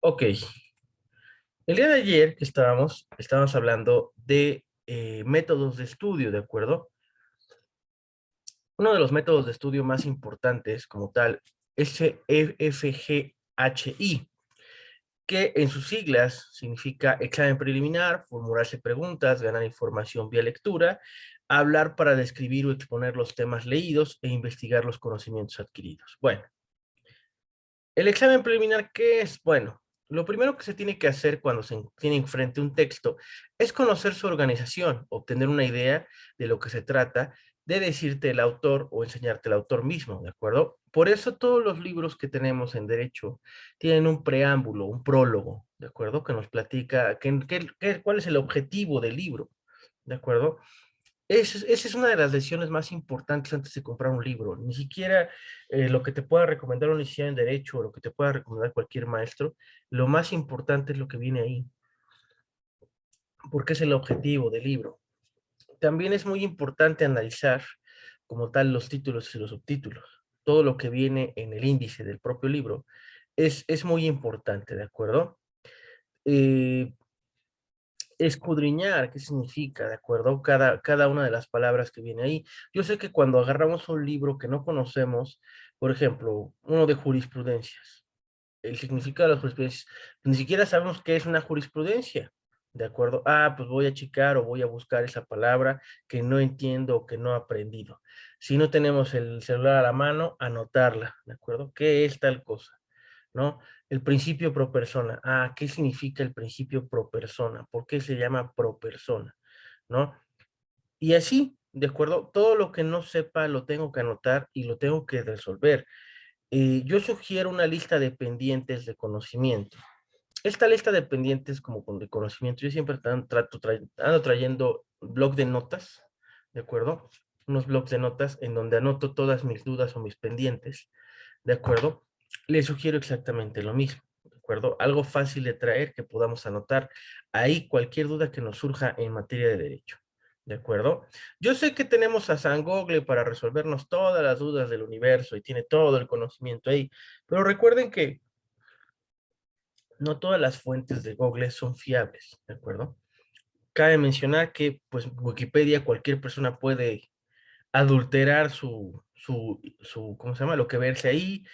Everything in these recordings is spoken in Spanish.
Ok, el día de ayer que estábamos hablando de métodos de estudio, ¿de acuerdo? Uno de los métodos de estudio más importantes como tal es FGHI, que en sus siglas significa examen preliminar, formularse preguntas, ganar información vía lectura, hablar para describir o exponer los temas leídos e investigar los conocimientos adquiridos. Bueno, el examen preliminar, ¿qué es? Bueno, lo primero que se tiene que hacer cuando se tiene enfrente un texto es conocer su organización, obtener una idea de lo que se trata, de decirte el autor o enseñarte el autor mismo, ¿de acuerdo? Por eso todos los libros que tenemos en derecho tienen un preámbulo, un prólogo, ¿de acuerdo? Que nos platica cuál es el objetivo del libro, ¿de acuerdo? Esa es una de las lecciones más importantes antes de comprar un libro. Ni siquiera lo que te pueda recomendar un licenciado en Derecho o lo que te pueda recomendar cualquier maestro, lo más importante es lo que viene ahí, porque es el objetivo del libro. También es muy importante analizar como tal los títulos y los subtítulos. Todo lo que viene en el índice del propio libro es muy importante, ¿de acuerdo? Eh, Escudriñar qué significa, ¿de acuerdo? Cada una de las palabras que viene ahí. Yo sé que cuando agarramos un libro que no conocemos, por ejemplo, uno de jurisprudencias, el significado de las jurisprudencias, ni siquiera sabemos qué es una jurisprudencia, ¿de acuerdo? Ah, pues voy a checar o voy a buscar esa palabra que no entiendo o que no he aprendido. Si no tenemos el celular a la mano, anotarla, ¿de acuerdo? ¿Qué es tal cosa? ¿No? El principio pro persona. Ah, ¿qué significa el principio pro persona? ¿Por qué se llama pro persona? ¿No? Y así, ¿de acuerdo? Todo lo que no sepa lo tengo que anotar y lo tengo que resolver. Yo sugiero una lista de pendientes de conocimiento. Esta lista de pendientes como con de conocimiento, yo siempre ando trayendo blog de notas, ¿de acuerdo? Unos blogs de notas en donde anoto todas mis dudas o mis pendientes, ¿de acuerdo? Les sugiero exactamente lo mismo, ¿de acuerdo? Algo fácil de traer que podamos anotar ahí cualquier duda que nos surja en materia de derecho, ¿de acuerdo? Yo sé que tenemos a San Google para resolvernos todas las dudas del universo y tiene todo el conocimiento ahí, pero recuerden que no todas las fuentes de Google son fiables, ¿de acuerdo? Cabe mencionar que, pues, Wikipedia, cualquier persona puede adulterar ¿cómo se llama? Lo que verse ahí,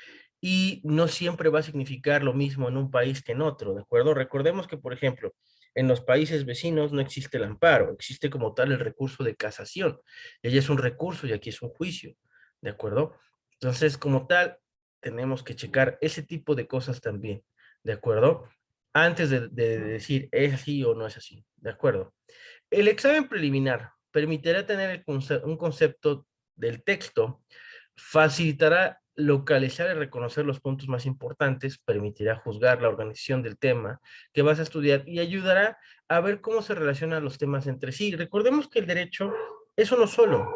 y no siempre va a significar lo mismo en un país que en otro, ¿de acuerdo? Recordemos que, por ejemplo, en los países vecinos no existe el amparo, existe como tal el recurso de casación, y allí es un recurso y aquí es un juicio, ¿de acuerdo? Entonces, como tal, tenemos que checar ese tipo de cosas también, ¿de acuerdo? Antes de decir es así o no es así, ¿de acuerdo? El examen preliminar permitirá tener un concepto del texto, facilitará localizar y reconocer los puntos más importantes, permitirá juzgar la organización del tema que vas a estudiar y ayudará a ver cómo se relacionan los temas entre sí. Recordemos que el derecho es uno solo,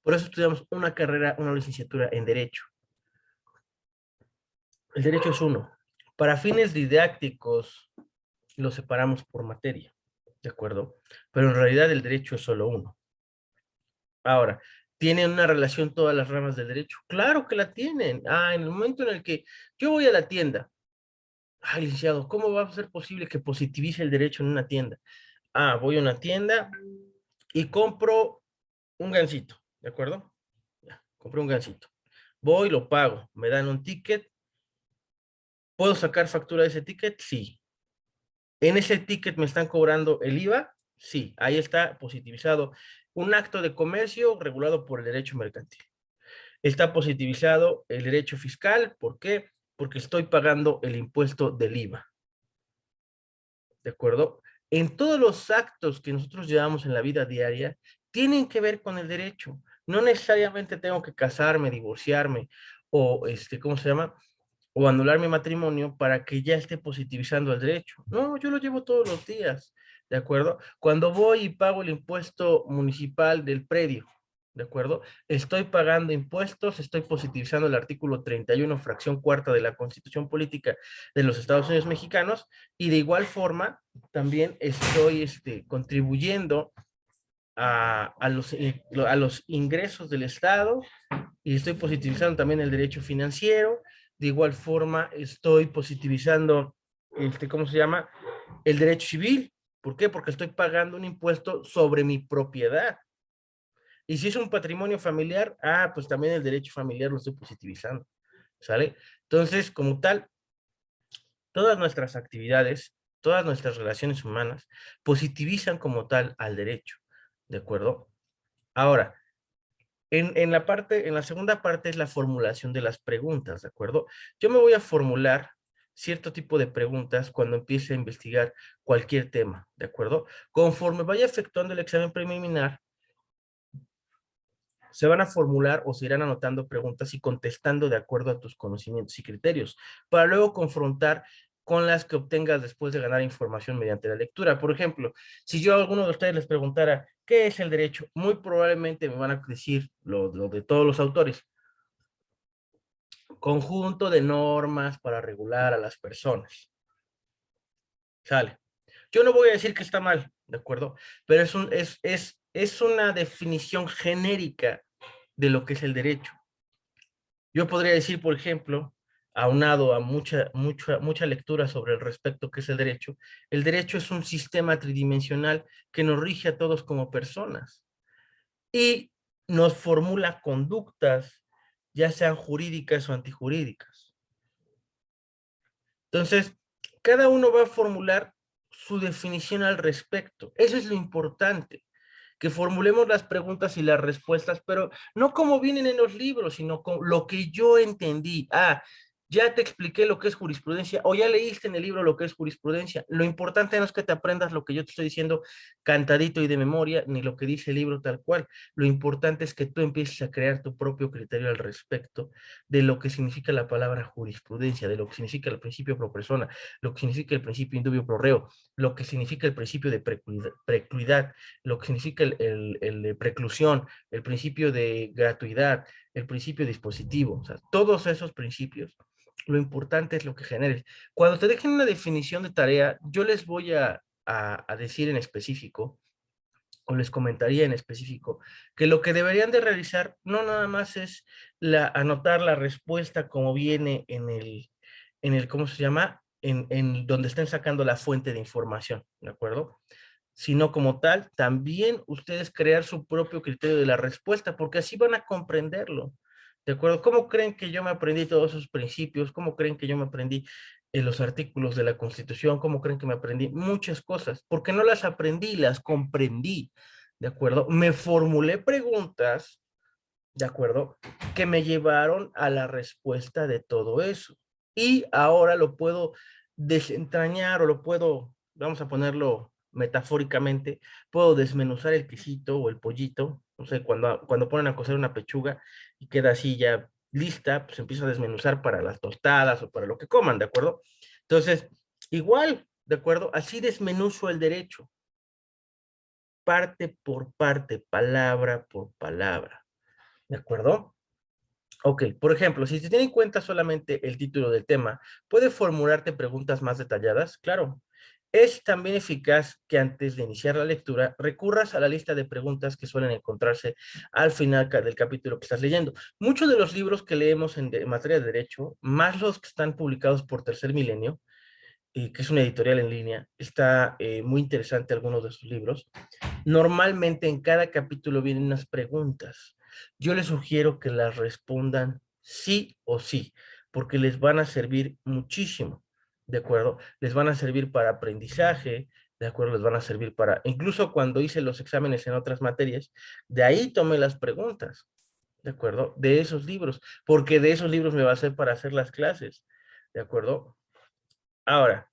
por eso estudiamos una carrera, una licenciatura en derecho. El derecho es uno. Para fines didácticos lo separamos por materia, ¿de acuerdo? Pero en realidad el derecho es solo uno. Ahora, ¿tienen una relación todas las ramas del derecho? Claro que la tienen. Ah, en el momento en el que yo voy a la tienda, ay, licenciado, ¿cómo va a ser posible que positivice el derecho en una tienda? Ah, voy a una tienda y compro un gansito, ¿de acuerdo? Ya, compré un gansito. Voy, lo pago, me dan un ticket. ¿Puedo sacar factura de ese ticket? Sí. ¿En ese ticket me están cobrando el IVA? Sí, ahí está positivizado. Un acto de comercio regulado por el derecho mercantil. Está positivizado el derecho fiscal. ¿Por qué? Porque estoy pagando el impuesto del IVA. ¿De acuerdo? En todos los actos que nosotros llevamos en la vida diaria, tienen que ver con el derecho. No necesariamente tengo que casarme, divorciarme o, ¿cómo se llama? O anular mi matrimonio para que ya esté positivizando el derecho. No, yo lo llevo todos los días, ¿de acuerdo? Cuando voy y pago el impuesto municipal del predio, ¿de acuerdo? Estoy pagando impuestos, estoy positivizando el artículo 31, fracción cuarta de la Constitución Política de los Estados Unidos Mexicanos, y de igual forma también estoy contribuyendo a los ingresos del Estado, y estoy positivizando también el derecho financiero. De igual forma, estoy positivizando ¿cómo se llama? El derecho civil. ¿Por qué? Porque estoy pagando un impuesto sobre mi propiedad. Y si es un patrimonio familiar, pues también el derecho familiar lo estoy positivizando, ¿sale? Entonces, como tal, todas nuestras actividades, todas nuestras relaciones humanas positivizan como tal al derecho, ¿de acuerdo? Ahora, en la segunda parte es la formulación de las preguntas, ¿de acuerdo? Yo me voy a formular cierto tipo de preguntas cuando empiece a investigar cualquier tema, ¿de acuerdo? Conforme vaya efectuando el examen preliminar, se van a formular o se irán anotando preguntas y contestando de acuerdo a tus conocimientos y criterios, para luego confrontar con las que obtengas después de ganar información mediante la lectura. Por ejemplo, si yo a alguno de ustedes les preguntara, ¿qué es el derecho? Muy probablemente me van a decir lo de todos los autores, conjunto de normas para regular a las personas. Sale. Yo no voy a decir que está mal, ¿de acuerdo? Pero es una definición genérica de lo que es el derecho. Yo podría decir, por ejemplo, aunado a mucha lectura sobre el respecto que es el derecho es un sistema tridimensional que nos rige a todos como personas y nos formula conductas, ya sean jurídicas o antijurídicas. Entonces, cada uno va a formular su definición al respecto. Eso es lo importante, que formulemos las preguntas y las respuestas, pero no como vienen en los libros, sino con lo que yo entendí. Ya te expliqué lo que es jurisprudencia, o ya leíste en el libro lo que es jurisprudencia. Lo importante no es que te aprendas lo que yo te estoy diciendo cantadito y de memoria, ni lo que dice el libro tal cual. Lo importante es que tú empieces a crear tu propio criterio al respecto de lo que significa la palabra jurisprudencia, de lo que significa el principio pro persona, lo que significa el principio indubio pro reo, lo que significa el principio de precluidad, lo que significa el de preclusión, el principio de gratuidad, el principio dispositivo, o sea, todos esos principios, lo importante es lo que generes. Cuando te dejen una definición de tarea, yo les voy a decir en específico, o les comentaría en específico, que lo que deberían de realizar no nada más es anotar la respuesta como viene ¿cómo se llama? En donde estén sacando la fuente de información, ¿de acuerdo? Sino como tal, también ustedes crear su propio criterio de la respuesta, porque así van a comprenderlo. ¿De acuerdo? ¿Cómo creen que yo me aprendí todos esos principios? ¿Cómo creen que yo me aprendí los artículos de la Constitución? ¿Cómo creen que me aprendí muchas cosas? Porque no las aprendí, las comprendí. ¿De acuerdo? Me formulé preguntas, ¿de acuerdo? Que me llevaron a la respuesta de todo eso. Y ahora lo puedo desentrañar o lo puedo, vamos a ponerlo metafóricamente, puedo desmenuzar el quesito o el pollito, no sé, cuando ponen a cocer una pechuga y queda así ya lista, pues empieza a desmenuzar para las tostadas o para lo que coman, ¿de acuerdo? Entonces, igual, ¿de acuerdo? Así desmenuzo el derecho, parte por parte, palabra por palabra, ¿de acuerdo? Ok, por ejemplo, si se tiene en cuenta solamente el título del tema, ¿puede formularte preguntas más detalladas? Claro. Es también eficaz que antes de iniciar la lectura recurras a la lista de preguntas que suelen encontrarse al final del capítulo que estás leyendo. Muchos de los libros que leemos en materia de derecho, más los que están publicados por Tercer Milenio, que es una editorial en línea, está muy interesante algunos de sus libros. Normalmente en cada capítulo vienen unas preguntas. Yo les sugiero que las respondan sí o sí, porque les van a servir muchísimo, ¿de acuerdo? Les van a servir para aprendizaje, ¿de acuerdo? Les van a servir para, incluso cuando hice los exámenes en otras materias, de ahí tomé las preguntas, ¿de acuerdo? De esos libros, porque de esos libros me va a ser para hacer las clases, ¿de acuerdo? Ahora,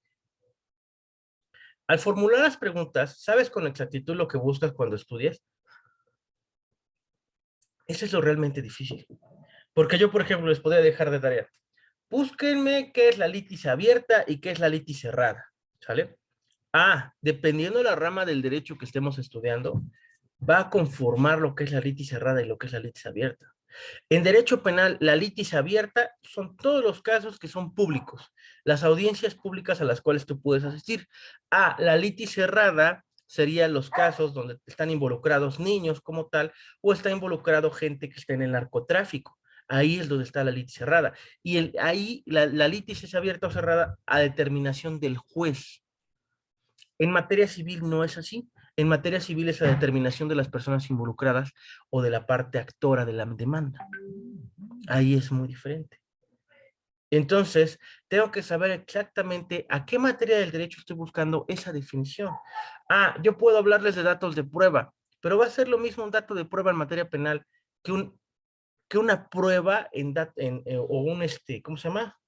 al formular las preguntas, ¿sabes con exactitud lo que buscas cuando estudias? Eso es lo realmente difícil. Porque yo, por ejemplo, les podría dejar de tarea. Búsquenme qué es la litis abierta y qué es la litis cerrada. ¿Sale? Dependiendo de la rama del derecho que estemos estudiando, va a conformar lo que es la litis cerrada y lo que es la litis abierta. En derecho penal, la litis abierta son todos los casos que son públicos, las audiencias públicas a las cuales tú puedes asistir. La litis cerrada serían los casos donde están involucrados niños como tal, o está involucrado gente que está en el narcotráfico. Ahí es donde está la litis cerrada. Y ahí la litis es abierta o cerrada a determinación del juez. En materia civil no es así. En materia civil es a determinación de las personas involucradas o de la parte actora de la demanda. Ahí es muy diferente. Entonces, tengo que saber exactamente a qué materia del derecho estoy buscando esa definición. Ah, yo puedo hablarles de datos de prueba, pero va a ser lo mismo un dato de prueba en materia penal que, que una prueba o ¿cómo se llama?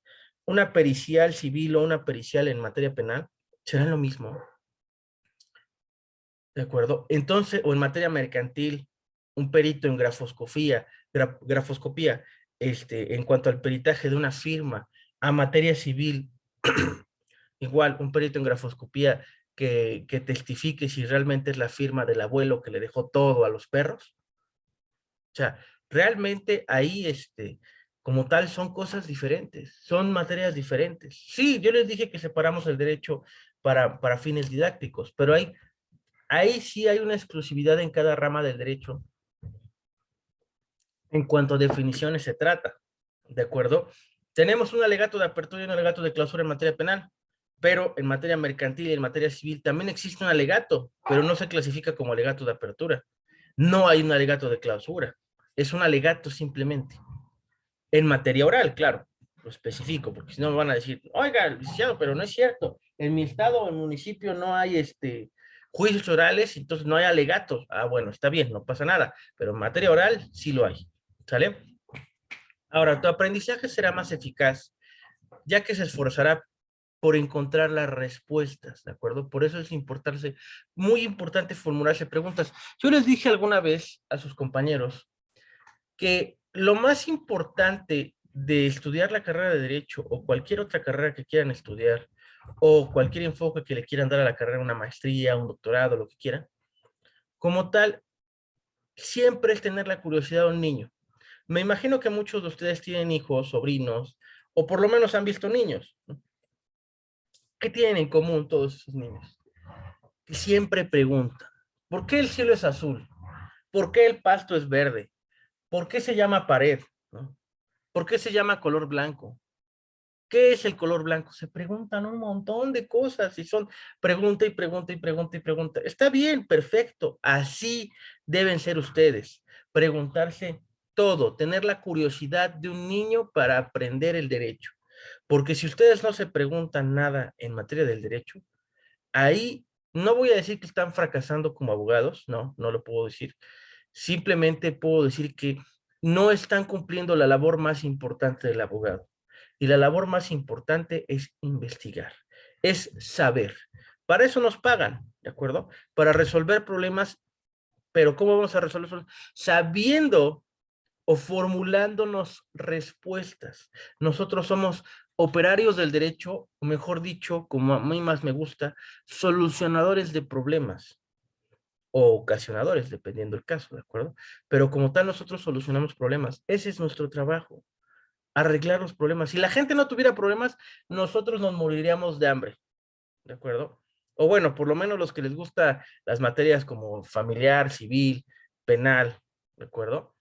Una pericial civil o una pericial en materia penal. ¿Será lo mismo? ¿De acuerdo? Entonces, o en materia mercantil, un perito en grafoscopía, en cuanto al peritaje de una firma, a materia civil, igual, un perito en grafoscopía que testifique si realmente es la firma del abuelo que le dejó todo a los perros. O sea, realmente ahí, como tal, son cosas diferentes, son materias diferentes. Sí, yo les dije que separamos el derecho para fines didácticos, pero ahí sí hay una exclusividad en cada rama del derecho en cuanto a definiciones se trata, ¿de acuerdo? Tenemos un alegato de apertura y un alegato de clausura en materia penal, pero en materia mercantil y en materia civil también existe un alegato, pero no se clasifica como alegato de apertura. No hay un alegato de clausura, es un alegato simplemente. En materia oral, claro, lo especifico, porque si no me van a decir, oiga, licenciado, pero no es cierto. En mi estado o en municipio no hay juicios orales, entonces no hay alegatos. Ah, bueno, está bien, no pasa nada, pero en materia oral sí lo hay. ¿Sale? Ahora, tu aprendizaje será más eficaz, ya que se esforzará por encontrar las respuestas, ¿de acuerdo? Por eso es muy importante formularse preguntas. Yo les dije alguna vez a sus compañeros que lo más importante de estudiar la carrera de Derecho o cualquier otra carrera que quieran estudiar, o cualquier enfoque que le quieran dar a la carrera, una maestría, un doctorado, lo que quieran, como tal, siempre es tener la curiosidad de un niño. Me imagino que muchos de ustedes tienen hijos, sobrinos, o por lo menos han visto niños. ¿Qué tienen en común todos esos niños? Que siempre preguntan, ¿por qué el cielo es azul? ¿Por qué el pasto es verde? ¿Por qué se llama pared? ¿No? ¿Por qué se llama color blanco? ¿Qué es el color blanco? Se preguntan un montón de cosas y son pregunta y pregunta y pregunta y pregunta. Está bien, perfecto. Así deben ser ustedes. Preguntarse todo, tener la curiosidad de un niño para aprender el derecho. Porque si ustedes no se preguntan nada en materia del derecho, ahí no voy a decir que están fracasando como abogados, no, no lo puedo decir. Simplemente puedo decir que no están cumpliendo la labor más importante del abogado. Y la labor más importante es investigar, es saber. Para eso nos pagan, ¿de acuerdo? Para resolver problemas, pero ¿cómo vamos a resolver? Sabiendo o formulándonos respuestas. Nosotros somos operarios del derecho, o mejor dicho, como a mí más me gusta, solucionadores de problemas o ocasionadores, dependiendo del caso, ¿de acuerdo? Pero como tal, nosotros solucionamos problemas. Ese es nuestro trabajo, arreglar los problemas. Si la gente no tuviera problemas, nosotros nos moriríamos de hambre, ¿de acuerdo? O bueno, por lo menos los que les gusta las materias como familiar, civil, penal, ¿de acuerdo?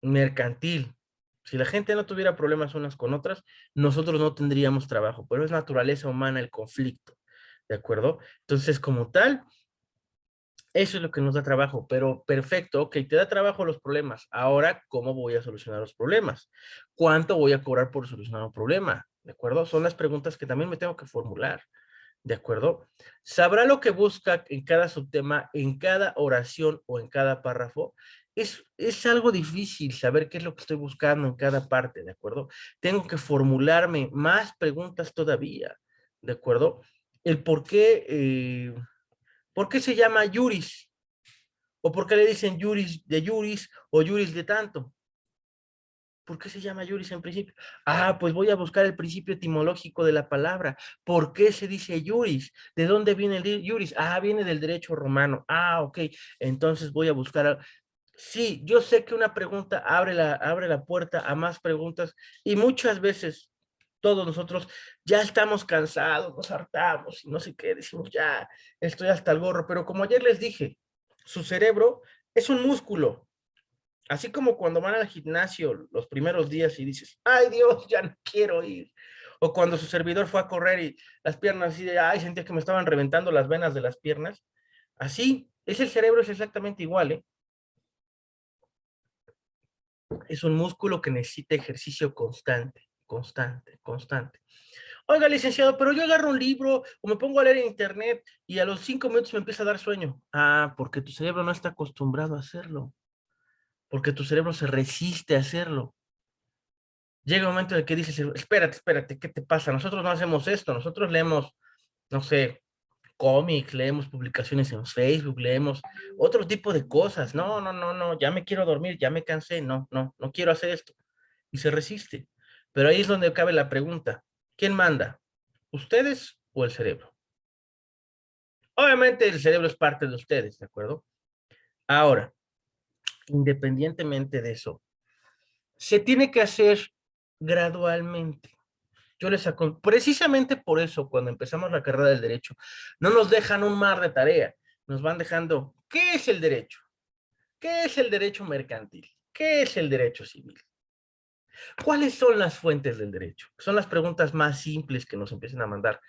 Mercantil. Si la gente no tuviera problemas unas con otras, nosotros no tendríamos trabajo, pero es naturaleza humana el conflicto, ¿de acuerdo? Entonces, como tal, eso es lo que nos da trabajo, pero perfecto, ok, te da trabajo los problemas. Ahora, ¿cómo voy a solucionar los problemas? ¿Cuánto voy a cobrar por solucionar un problema? ¿De acuerdo? Son las preguntas que también me tengo que formular. ¿De acuerdo? Sabrá lo que busca en cada subtema, en cada oración o en cada párrafo. Es algo difícil saber qué es lo que estoy buscando en cada parte, ¿de acuerdo? Tengo que formularme más preguntas todavía, ¿de acuerdo? El por qué se llama Yuris, o por qué le dicen Yuris de Yuris o Yuris de tanto. ¿Por qué se llama Yuris en principio? Ah, pues voy a buscar el principio etimológico de la palabra. ¿Por qué se dice Yuris? ¿De dónde viene el Yuris? Ah, viene del derecho romano. Ah, ok. Entonces voy a buscar. Sí, yo sé que una pregunta abre la puerta a más preguntas y muchas veces todos nosotros ya estamos cansados, nos hartamos y no sé qué, decimos ya, estoy hasta el gorro, pero como ayer les dije, su cerebro es un músculo. Así como cuando van al gimnasio los primeros días y dices, ay Dios, ya no quiero ir. O cuando su servidor fue a correr y las piernas así de, ay, sentía que me estaban reventando las venas de las piernas. Así, es el cerebro, es exactamente igual, ¿eh? Es un músculo que necesita ejercicio constante, constante, constante. Oiga, licenciado, pero yo agarro un libro o me pongo a leer en internet y a los 5 minutos me empieza a dar sueño. Ah, porque tu cerebro no está acostumbrado a hacerlo, porque tu cerebro se resiste a hacerlo. Llega un momento en el que dices, espérate, espérate, ¿qué te pasa? Nosotros no hacemos esto, nosotros leemos, no sé, cómics, leemos publicaciones en Facebook, leemos otro tipo de cosas. No, no, no, no, ya me quiero dormir, ya me cansé, no, no, no quiero hacer esto. Y se resiste. Pero ahí es donde cabe la pregunta, ¿quién manda? ¿Ustedes o el cerebro? Obviamente el cerebro es parte de ustedes, ¿de acuerdo? Ahora, independientemente de eso, se tiene que hacer gradualmente. Yo les aconsejo, precisamente por eso, cuando empezamos la carrera del derecho, no nos dejan un mar de tarea, nos van dejando, ¿qué es el derecho? ¿Qué es el derecho mercantil? ¿Qué es el derecho civil? ¿Cuáles son las fuentes del derecho? Son las preguntas más simples que nos empiezan a mandar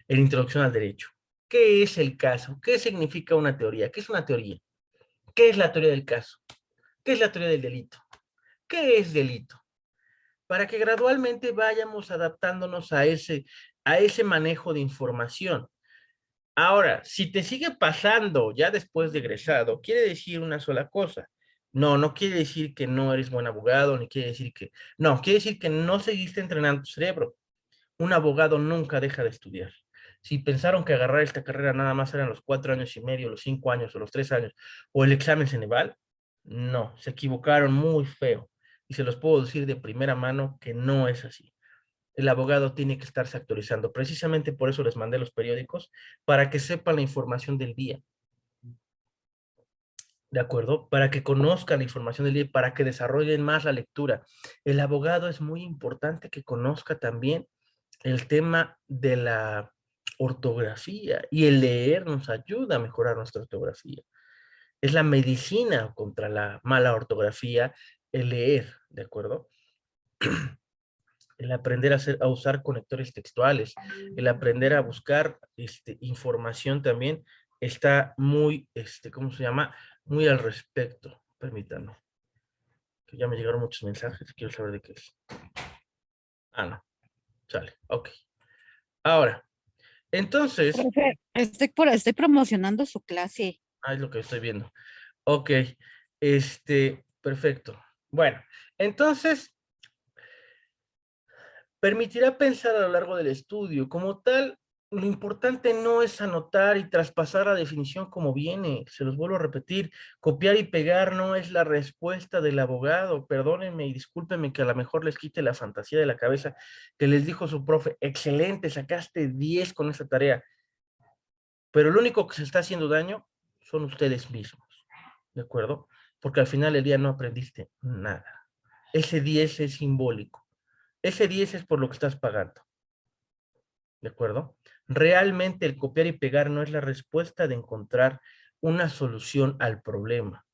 en introducción al derecho. ¿Qué es el caso? ¿Qué significa una teoría? ¿Qué es una teoría? ¿Qué es la teoría del caso? ¿Qué es la teoría del delito? ¿Qué es delito? Para que gradualmente vayamos adaptándonos a ese manejo de información. Ahora, si te sigue pasando ya después de egresado, quiere decir una sola cosa. No, no quiere decir que no eres buen abogado, ni quiere decir que... No, quiere decir que no seguiste entrenando tu cerebro. Un abogado nunca deja de estudiar. Si pensaron que agarrar esta carrera nada más eran los 4 años y medio, los 5 años o los 3 años, o el examen Ceneval, no, se equivocaron muy feo. Y se los puedo decir de primera mano que no es así. El abogado tiene que estarse actualizando. Precisamente por eso les mandé los periódicos, para que sepan la información del día, ¿de acuerdo? Para que conozcan la información del día y para que desarrollen más la lectura. El abogado es muy importante que conozca también el tema de la ortografía, y el leer nos ayuda a mejorar nuestra ortografía. Es la medicina contra la mala ortografía, el leer, ¿de acuerdo? El aprender a usar conectores textuales, el aprender a buscar información también está muy, ¿cómo se llama? Muy al respecto. Permítanme, que ya me llegaron muchos mensajes, quiero saber de qué es. Ah, no, sale, ok. Ahora, entonces, Profe, estoy promocionando su clase. es lo que estoy viendo. Ok, perfecto. Bueno, entonces, permitirá pensar a lo largo del estudio. Como tal, lo importante no es anotar y traspasar la definición como viene. Se los vuelvo a repetir. Copiar y pegar no es la respuesta del abogado. Perdónenme y discúlpenme que a lo mejor les quite la fantasía de la cabeza que les dijo su profe. Excelente, sacaste 10 con esta tarea. Pero el único que se está haciendo daño son ustedes mismos. ¿De acuerdo? Porque al final del día no aprendiste nada. Ese 10 es simbólico. Ese 10 es por lo que estás pagando. ¿De acuerdo? Realmente el copiar y pegar no es la respuesta de encontrar una solución al problema.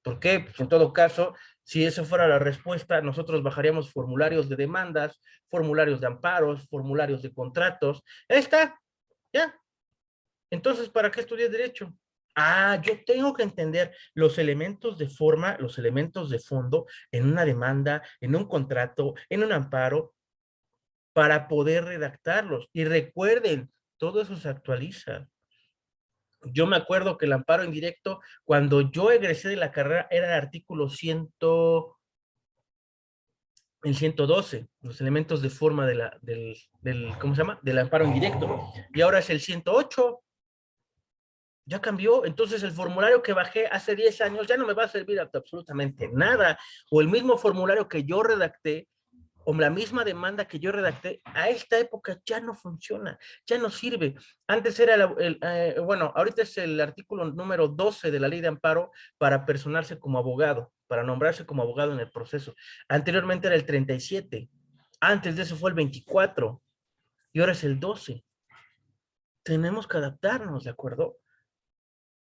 ¿Por qué? Pues en todo caso, si eso fuera la respuesta, nosotros bajaríamos formularios de demandas, formularios de amparos, formularios de contratos. Ahí está, ya. Entonces, ¿para qué estudié derecho? Ah, yo tengo que entender los elementos de forma, los elementos de fondo en una demanda, en un contrato, en un amparo, para poder redactarlos. Y recuerden, todo eso se actualiza. Yo me acuerdo que el amparo indirecto, cuando yo egresé de la carrera, era el artículo 112, los elementos de forma ¿cómo se llama? Del amparo indirecto. Y ahora es el 108. Ya cambió, entonces el formulario que bajé hace 10 años ya no me va a servir absolutamente nada, o el mismo formulario que yo redacté, o la misma demanda que yo redacté, a esta época ya no funciona, ya no sirve. Antes era, bueno, ahorita es el artículo número 12 de la ley de amparo para personarse como abogado, para nombrarse como abogado en el proceso. Anteriormente era el 37, antes de eso fue el 24, y ahora es el 12. Tenemos que adaptarnos, ¿de acuerdo?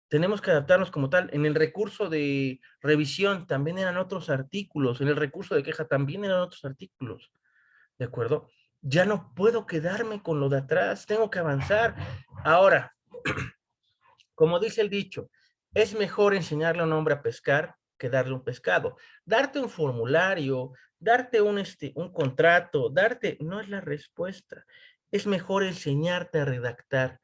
tenemos que adaptarnos como tal. En el recurso de revisión también eran otros artículos, en el recurso de queja también eran otros artículos, ¿de acuerdo? Ya no puedo quedarme con lo de atrás, tengo que avanzar. Ahora, como dice el dicho, es mejor enseñarle a un hombre a pescar que darle un pescado. Darte un formulario, darte un contrato, no es la respuesta. Es mejor enseñarte a redactar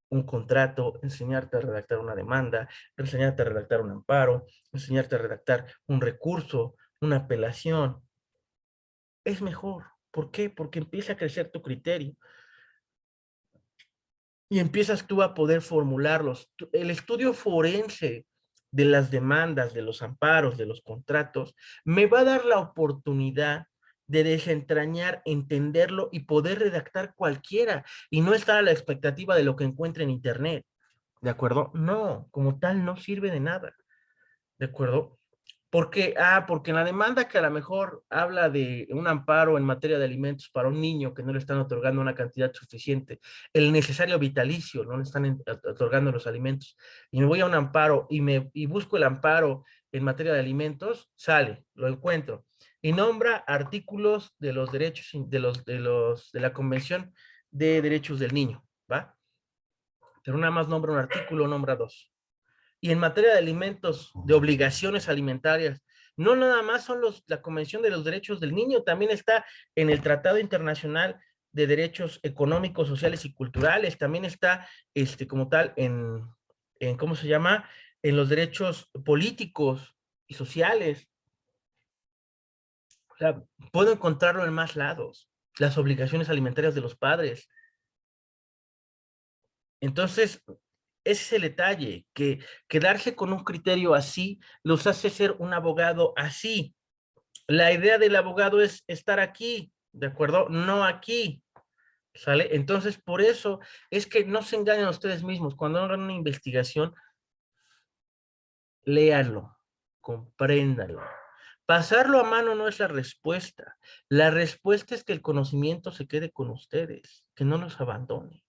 un contrato, enseñarte a redactar una demanda, enseñarte a redactar un amparo, enseñarte a redactar un recurso, una apelación. Es mejor. ¿Por qué? Porque empieza a crecer tu criterio y empiezas tú a poder formularlos. El estudio forense de las demandas, de los amparos, de los contratos, me va a dar la oportunidad de desentrañar, entenderlo y poder redactar cualquiera y no estar a la expectativa de lo que encuentre en internet. ¿De acuerdo? No, como tal no sirve de nada. ¿De acuerdo? ¿Por qué? Porque en la demanda que a lo mejor habla de un amparo en materia de alimentos para un niño que no le están otorgando una cantidad suficiente, el necesario vitalicio, no le están otorgando los alimentos, y me voy a un amparo y busco el amparo en materia de alimentos, sale, lo encuentro, y nombra artículos de los derechos, de la Convención de Derechos del Niño, ¿va? Pero nada más nombra un artículo, nombra dos. Y en materia de alimentos, de obligaciones alimentarias, no nada más son la Convención de los Derechos del Niño, también está en el Tratado Internacional de Derechos Económicos, Sociales y Culturales, también está como tal ¿cómo se llama? En los derechos políticos y sociales. O sea, puedo encontrarlo en más lados. Las obligaciones alimentarias de los padres. Entonces, ese es el detalle, que quedarse con un criterio así los hace ser un abogado así. La idea del abogado es estar aquí, ¿de acuerdo? No aquí, ¿sale? Entonces, por eso es que no se engañen a ustedes mismos. Cuando hagan una investigación, léanlo, compréndanlo. Pasarlo a mano no es la respuesta. La respuesta es que el conocimiento se quede con ustedes, que no los abandone.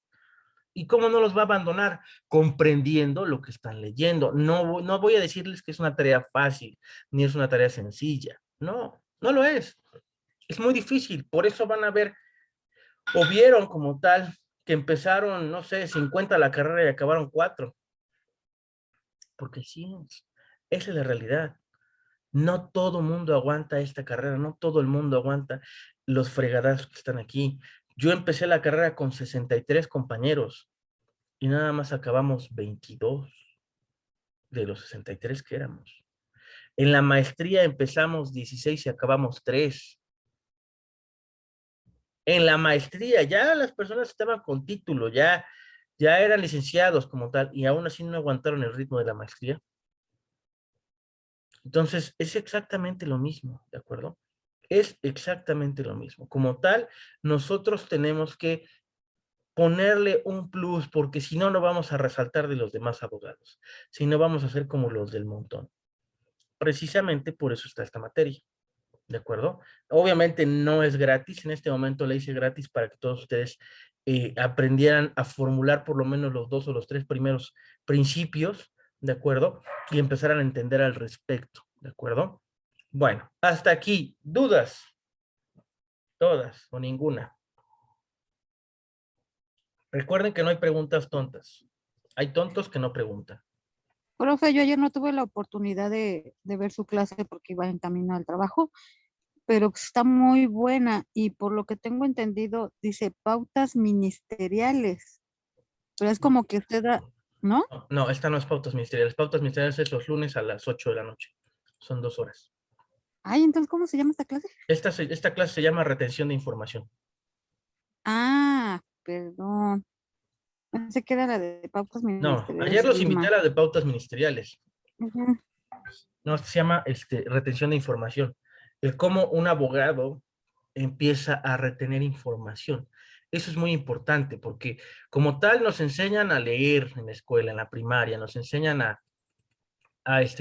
¿Y cómo no los va a abandonar? Comprendiendo lo que están leyendo. No, no voy a decirles que es una tarea fácil, ni es una tarea sencilla. No, no lo es. Es muy difícil. Por eso van a ver, o vieron como tal, que empezaron, no sé, 50 la carrera y acabaron 4. Porque sí, esa es la realidad. No todo mundo aguanta esta carrera, no todo el mundo aguanta los fregadazos que están aquí. Yo empecé la carrera con 63 compañeros y nada más acabamos 22 de los 63 que éramos. En la maestría empezamos 16 y acabamos 3. En la maestría ya las personas estaban con título, ya eran licenciados como tal, y aún así no aguantaron el ritmo de la maestría. Entonces, es exactamente lo mismo, ¿de acuerdo? Es exactamente lo mismo. Como tal, nosotros tenemos que ponerle un plus, porque si no, no vamos a resaltar de los demás abogados, si no vamos a ser como los del montón. Precisamente por eso está esta materia, ¿de acuerdo? Obviamente no es gratis, en este momento la hice gratis para que todos ustedes aprendieran a formular por lo menos los 2 o los 3 primeros principios, ¿de acuerdo? Y empezaran a entender al respecto, ¿de acuerdo? Bueno, hasta aquí, ¿dudas? Todas o ninguna. Recuerden que no hay preguntas tontas. Hay tontos que no preguntan. Profe, yo ayer no tuve la oportunidad de ver su clase porque iba en camino al trabajo, pero está muy buena y por lo que tengo entendido dice pautas ministeriales, pero es como que usted, ¿no? No, no, esta no es pautas ministeriales. Pautas ministeriales es los lunes a las 8 de la noche. Son 2 horas. Ay, entonces, ¿cómo se llama esta clase? Esta clase se llama retención de información. Ah, perdón. Pensé que era la de pautas No, ayer ministeriales los invité a Lima. la de pautas ministeriales. Ujú. No, se llama retención de información. El cómo un abogado empieza a retener información. Eso es muy importante porque como tal nos enseñan a leer en la escuela, en la primaria, nos enseñan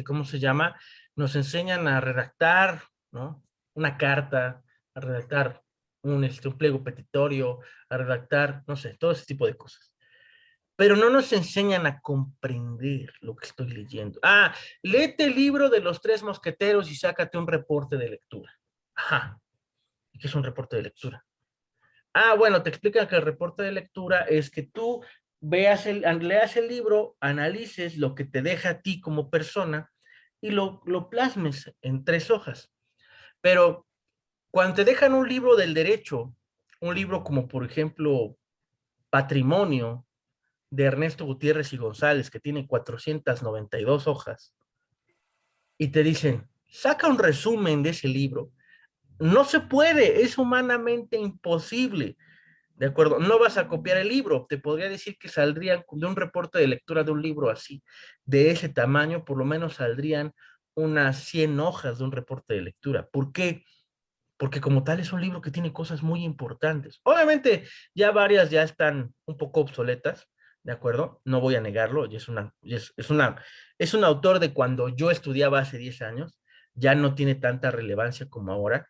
¿cómo se llama? Nos enseñan a redactar, ¿no? Una carta, a redactar un pliego petitorio, a redactar, no sé, todo ese tipo de cosas. pero no nos enseñan a comprender lo que estoy leyendo. Ah, léete el libro de los tres mosqueteros y sácate un reporte de lectura. Ajá, ¿qué es un reporte de lectura? Ah, bueno, te explican que el reporte de lectura es que tú leas el libro, analices lo que te deja a ti como persona y lo plasmes en 3 hojas. Pero cuando te dejan un libro del derecho, un libro como por ejemplo Patrimonio de Ernesto Gutiérrez y González, que tiene 492 hojas, y te dicen, saca un resumen de ese libro, no se puede, es humanamente imposible. ¿De acuerdo? No vas a copiar el libro. Te podría decir que saldrían de un reporte de lectura de un libro así, de ese tamaño, por lo menos saldrían unas 100 hojas de un reporte de lectura. ¿Por qué? Porque como tal es un libro que tiene cosas muy importantes. Obviamente ya varias ya están un poco obsoletas, ¿de acuerdo? No voy a negarlo, y es un autor de cuando yo estudiaba hace 10 años, ya no tiene tanta relevancia como ahora,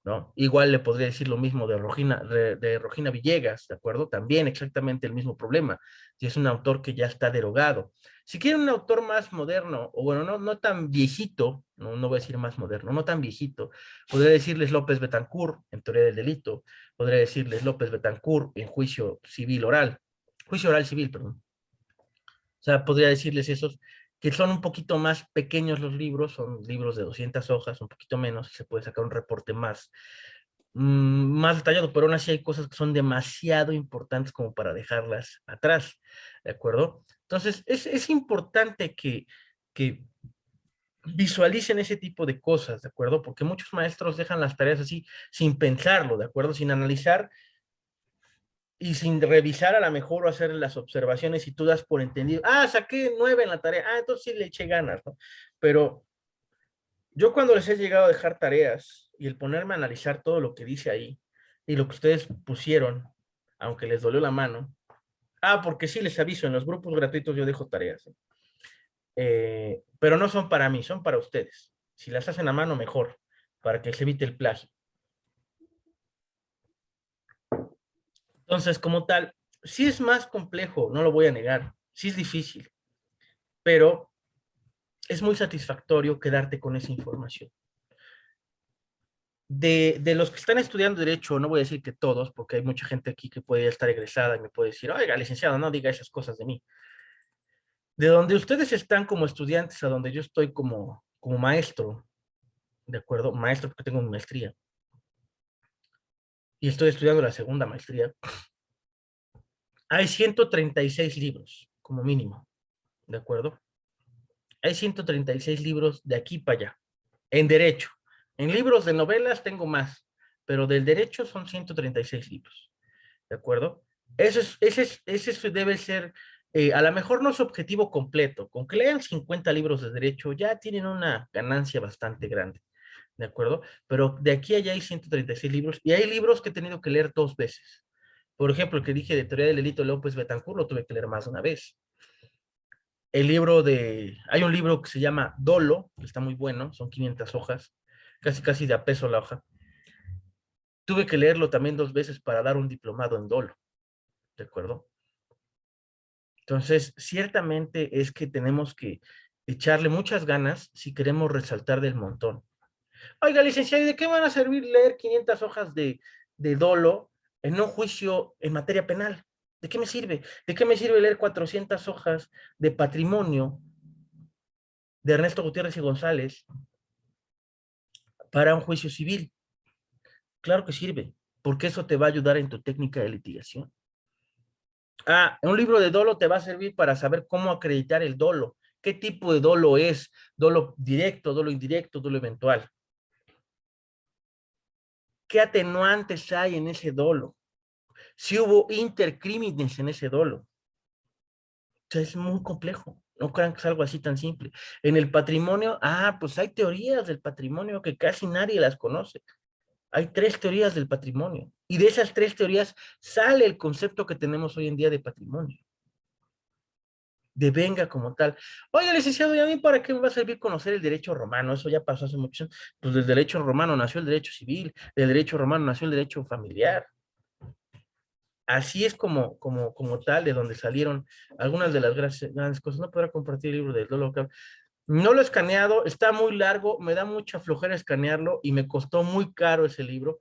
¿no? Igual le podría decir lo mismo de Rogina Villegas, ¿de acuerdo? También exactamente el mismo problema, y es un autor que ya está derogado. Si quieren un autor más moderno, o bueno, no tan viejito, no voy a decir más moderno, no tan viejito, podría decirles López Betancourt en teoría del delito, podría decirles López Betancourt en juicio oral civil, perdón. O sea, podría decirles esos que son un poquito más pequeños los libros, son libros de 200 hojas, un poquito menos, y se puede sacar un reporte más detallado, pero aún así hay cosas que son demasiado importantes como para dejarlas atrás, ¿de acuerdo? Entonces, es importante que visualicen ese tipo de cosas, ¿de acuerdo? Porque muchos maestros dejan las tareas así sin pensarlo, ¿de acuerdo? Sin analizar y sin revisar a lo mejor o hacer las observaciones y tú das por entendido, ah, saqué 9 en la tarea, ah, entonces sí le eché ganas, ¿no? Pero yo cuando les he llegado a dejar tareas y el ponerme a analizar todo lo que dice ahí y lo que ustedes pusieron, aunque les dolió la mano, porque sí les aviso, en los grupos gratuitos yo dejo tareas, ¿eh? Pero no son para mí, son para ustedes. Si las hacen a mano, mejor, para que se evite el plagio. Entonces, como tal, sí es más complejo, no lo voy a negar, sí es difícil, pero es muy satisfactorio quedarte con esa información. De los que están estudiando Derecho, no voy a decir que todos, porque hay mucha gente aquí que puede estar egresada y me puede decir, oiga, licenciado, no diga esas cosas de mí. De donde ustedes están como estudiantes a donde yo estoy como maestro, ¿de acuerdo? Maestro porque tengo mi maestría y estoy estudiando la segunda maestría. Hay 136 libros, como mínimo, ¿de acuerdo? Hay 136 libros de aquí para allá, en derecho. En libros de novelas tengo más, pero del derecho son 136 libros, ¿de acuerdo? Ese debe ser, a lo mejor no su objetivo completo. Con que lean 50 libros de derecho ya tienen una ganancia bastante grande, ¿de acuerdo? Pero de aquí a allá hay 136 libros y hay libros que he tenido que leer 2 veces. Por ejemplo, el que dije de teoría del delito de López Betancourt lo tuve que leer más de una vez. Hay un libro que se llama Dolo, que está muy bueno, son 500 hojas, casi casi de a peso la hoja. Tuve que leerlo también 2 veces para dar un diplomado en Dolo, ¿de acuerdo? Entonces, ciertamente es que tenemos que echarle muchas ganas si queremos resaltar del montón. Oiga, licenciado, ¿y de qué van a servir leer 500 hojas de dolo en un juicio en materia penal? ¿De qué me sirve? ¿De qué me sirve leer 400 hojas de patrimonio de Ernesto Gutiérrez y González para un juicio civil? Claro que sirve, porque eso te va a ayudar en tu técnica de litigación. Un libro de dolo te va a servir para saber cómo acreditar el dolo, qué tipo de dolo es, dolo directo, dolo indirecto, dolo eventual. ¿Qué atenuantes hay en ese dolo? Si hubo intercrímenes en ese dolo. O sea, es muy complejo. No crean que es algo así tan simple. En el patrimonio, pues hay teorías del patrimonio que casi nadie las conoce. Hay 3 teorías del patrimonio. Y de esas 3 teorías sale el concepto que tenemos hoy en día de patrimonio. De venga como tal. Oye, licenciado, ¿y a mí para qué me va a servir conocer el derecho romano? Eso ya pasó hace mucho. Pues del derecho romano nació el derecho civil, del derecho romano nació el derecho familiar. Así es como tal, de donde salieron algunas de las grandes cosas. No podrá compartir el libro del Dolo. No lo he escaneado, está muy largo, me da mucha flojera escanearlo y me costó muy caro ese libro,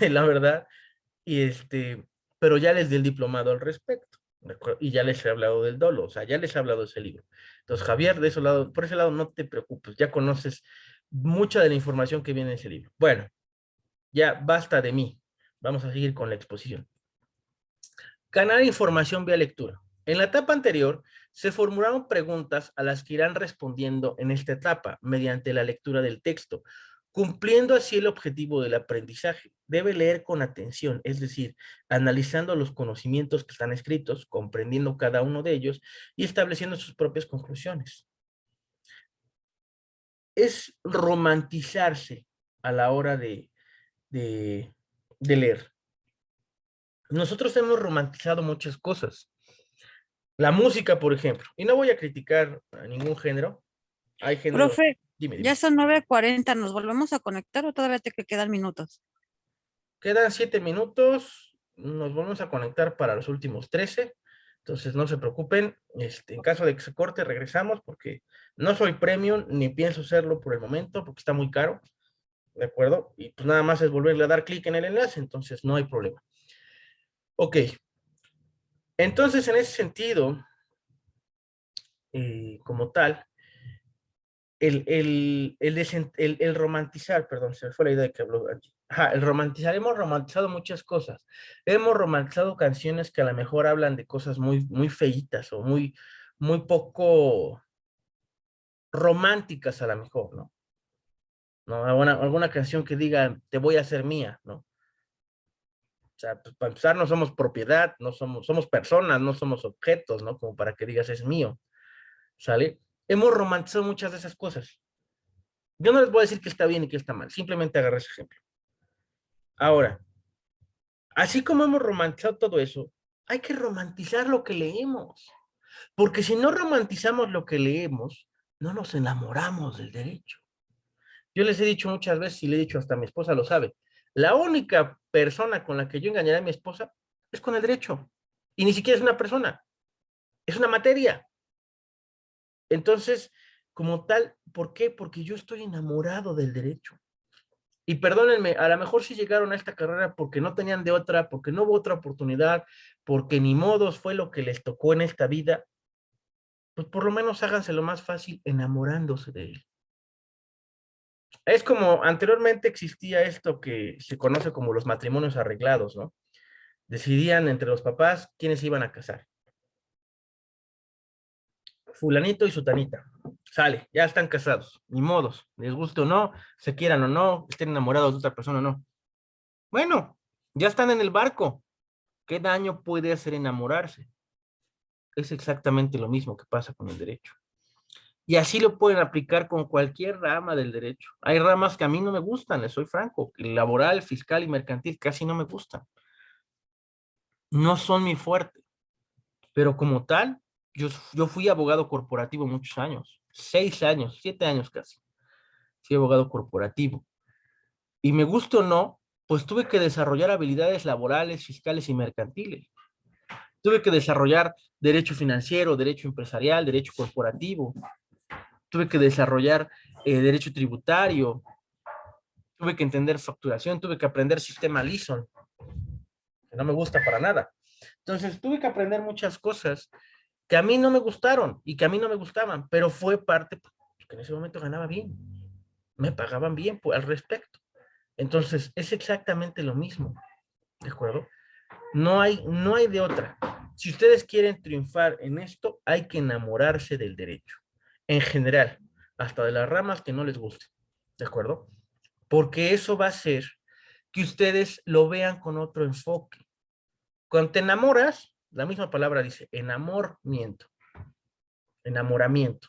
la verdad, y pero ya les di el diplomado al respecto, ¿de acuerdo? Y ya les he hablado del dolo, o sea, ya les he hablado de ese libro. Entonces, Javier, de ese lado, por ese lado no te preocupes, ya conoces mucha de la información que viene en ese libro. Bueno, ya basta de mí, vamos a seguir con la exposición. Ganar información vía lectura. En la etapa anterior, se formularon preguntas a las que irán respondiendo en esta etapa mediante la lectura del texto, cumpliendo así el objetivo del aprendizaje. Debe leer con atención, es decir, analizando los conocimientos que están escritos, comprendiendo cada uno de ellos y estableciendo sus propias conclusiones. Es romantizarse a la hora de leer. Nosotros hemos romantizado muchas cosas. La música, por ejemplo, y no voy a criticar a ningún género, hay género, Profe, ya dime, son 9:40, ¿nos volvemos a conectar o todavía te quedan minutos? quedan 7 minutos, nos vamos a conectar para los últimos 13, entonces no se preocupen, en caso de que se corte, regresamos, porque no soy premium, ni pienso serlo por el momento, porque está muy caro, ¿de acuerdo? Y pues nada más es volverle a dar clic en el enlace, entonces no hay problema. Ok, entonces en ese sentido, como tal, el romantizar, perdón, se me fue la idea de que habló aquí. Ajá, el romantizar, hemos romantizado muchas cosas. Hemos romantizado canciones que a lo mejor hablan de cosas muy, muy feitas o muy poco románticas a lo mejor, ¿no? ¿No? Alguna canción que diga, te voy a hacer mía, ¿no? O sea, pues, para empezar, no somos propiedad, somos personas, no somos objetos, ¿no? Como para que digas, es mío, ¿sale? Hemos romantizado muchas de esas cosas. Yo no les voy a decir que está bien y que está mal, simplemente agarré ese ejemplo. Ahora, así como hemos romantizado todo eso, hay que romantizar lo que leemos, porque si no romantizamos lo que leemos, no nos enamoramos del derecho. Yo les he dicho muchas veces y le he dicho hasta mi esposa lo sabe, la única persona con la que yo engañaré a mi esposa es con el derecho. Y ni siquiera es una persona, es una materia. Entonces, como tal, ¿por qué? Porque yo estoy enamorado del derecho. Y perdónenme, a lo mejor si llegaron a esta carrera porque no tenían de otra, porque no hubo otra oportunidad, porque ni modos fue lo que les tocó en esta vida, pues por lo menos háganse lo más fácil enamorándose de él. Es como anteriormente existía esto que se conoce como los matrimonios arreglados, ¿no? Decidían entre los papás quiénes se iban a casar. Fulanito y sutanita. Sale, ya están casados, ni modos, les guste o no, se quieran o no, estén enamorados de otra persona o no. Bueno, ya están en el barco. ¿Qué daño puede hacer enamorarse? Es exactamente lo mismo que pasa con el derecho. Y así lo pueden aplicar con cualquier rama del derecho. Hay ramas que a mí no me gustan, les soy franco. El laboral, fiscal y mercantil casi no me gustan. No son mi fuerte. Pero como tal, yo fui abogado corporativo muchos años. 6 años, 7 años casi. Fui abogado corporativo. Y me gusta o no, pues tuve que desarrollar habilidades laborales, fiscales y mercantiles. Tuve que desarrollar derecho financiero, derecho empresarial, derecho corporativo. Tuve que desarrollar derecho tributario. Tuve que entender facturación. Tuve que aprender sistema LISON, que no me gusta para nada. Entonces, tuve que aprender muchas cosas que a mí no me gustaron y que a mí no me gustaban, pero fue parte, porque en ese momento ganaba bien. Me pagaban bien al respecto. Entonces, es exactamente lo mismo. ¿De acuerdo? No hay de otra. Si ustedes quieren triunfar en esto, hay que enamorarse del derecho. En general, hasta de las ramas que no les gusten. ¿De acuerdo? Porque eso va a hacer que ustedes lo vean con otro enfoque. Cuando te enamoras, la misma palabra dice enamoramiento. Enamoramiento.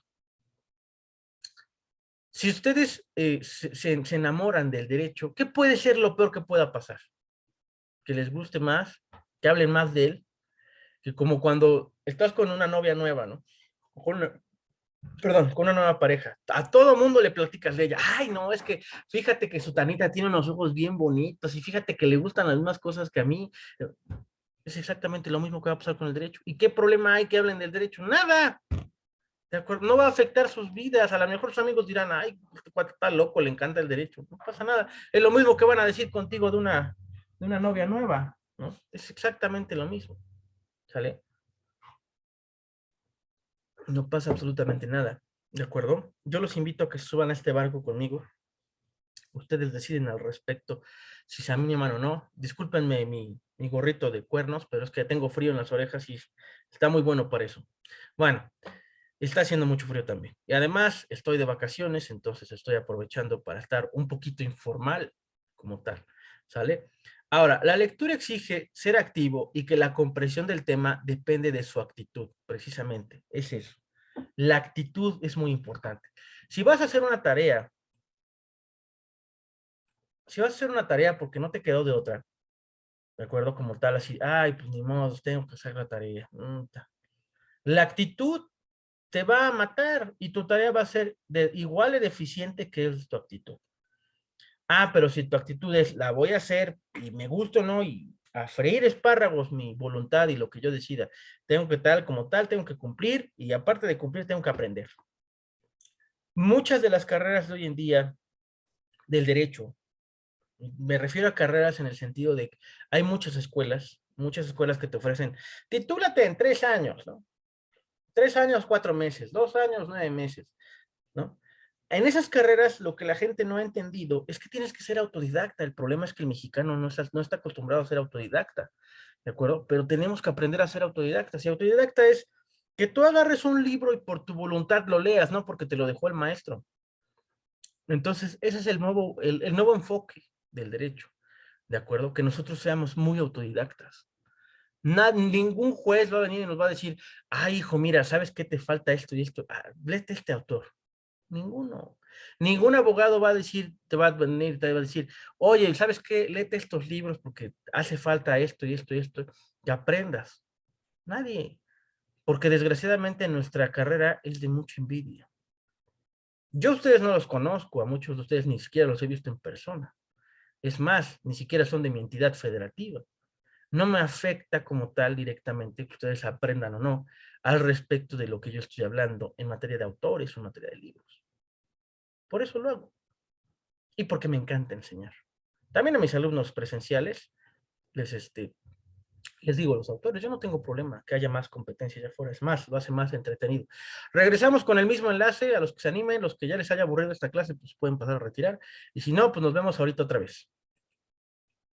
Si ustedes se enamoran del derecho, ¿qué puede ser lo peor que pueda pasar? Que les guste más, que hablen más de él, que como cuando estás con una novia nueva, ¿no? Con una, perdón, con una nueva pareja. A todo mundo le platicas de ella. Ay, no, es que fíjate que su Tanita tiene unos ojos bien bonitos y fíjate que le gustan las mismas cosas que a mí. Es exactamente lo mismo que va a pasar con el derecho. ¿Y qué problema hay que hablen del derecho? Nada. ¿De acuerdo? No va a afectar sus vidas. A lo mejor sus amigos dirán, ay, este cuate está loco, le encanta el derecho. No pasa nada. Es lo mismo que van a decir contigo de una novia nueva, ¿no? Es exactamente lo mismo. ¿Sale? No pasa absolutamente nada. ¿De acuerdo? Yo los invito a que se suban a este barco conmigo. Ustedes deciden al respecto si se animan o no. Discúlpenme mi gorrito de cuernos, pero es que tengo frío en las orejas y está muy bueno para eso. Bueno, está haciendo mucho frío también. Y además estoy de vacaciones, entonces estoy aprovechando para estar un poquito informal como tal. ¿Sale? Ahora, la lectura exige ser activo y que la comprensión del tema depende de su actitud, precisamente. Es eso. La actitud es muy importante. Si vas a hacer una tarea, si vas a hacer una tarea porque no te quedó de otra, ¿de acuerdo? Como tal, así, ay, pues ni modo, tengo que hacer la tarea. La actitud te va a matar y tu tarea va a ser igual de deficiente que es tu actitud. Ah, pero si tu actitud es, la voy a hacer y me gusta o no, y a freír espárragos, mi voluntad y lo que yo decida, tengo que tal como tal, tengo que cumplir y aparte de cumplir, tengo que aprender. Muchas de las carreras de hoy en día del derecho, me refiero a carreras en el sentido de que hay muchas escuelas que te ofrecen, titúlate en 3 años, ¿no? 3 años, 4 meses, 2 años, 9 meses, ¿no? En esas carreras lo que la gente no ha entendido es que tienes que ser autodidacta. El problema es que el mexicano no está acostumbrado a ser autodidacta, ¿de acuerdo? Pero tenemos que aprender a ser autodidactas. Y autodidacta es que tú agarres un libro y por tu voluntad lo leas, no porque te lo dejó el maestro. Entonces, ese es el nuevo enfoque del derecho, ¿de acuerdo? Que nosotros seamos muy autodidactas. Ningún juez va a venir y nos va a decir, ay, hijo, mira, ¿sabes qué te falta esto y esto? Ah, léete este autor. Ninguno. Ningún abogado va a decir, te va a venir, te va a decir, oye, ¿sabes qué? Léete estos libros porque hace falta esto y esto y esto, que aprendas. Nadie. Porque desgraciadamente nuestra carrera es de mucha envidia. Yo a ustedes no los conozco, a muchos de ustedes ni siquiera los he visto en persona. Es más, ni siquiera son de mi entidad federativa. No me afecta como tal directamente que ustedes aprendan o no al respecto de lo que yo estoy hablando en materia de autores o en materia de libros. Por eso lo hago. Y porque me encanta enseñar. También a mis alumnos presenciales les, les digo a los autores, yo no tengo problema que haya más competencia allá afuera, es más, lo hace más entretenido. Regresamos con el mismo enlace, a los que se animen, los que ya les haya aburrido esta clase, pues pueden pasar a retirar, y si no, pues nos vemos ahorita otra vez.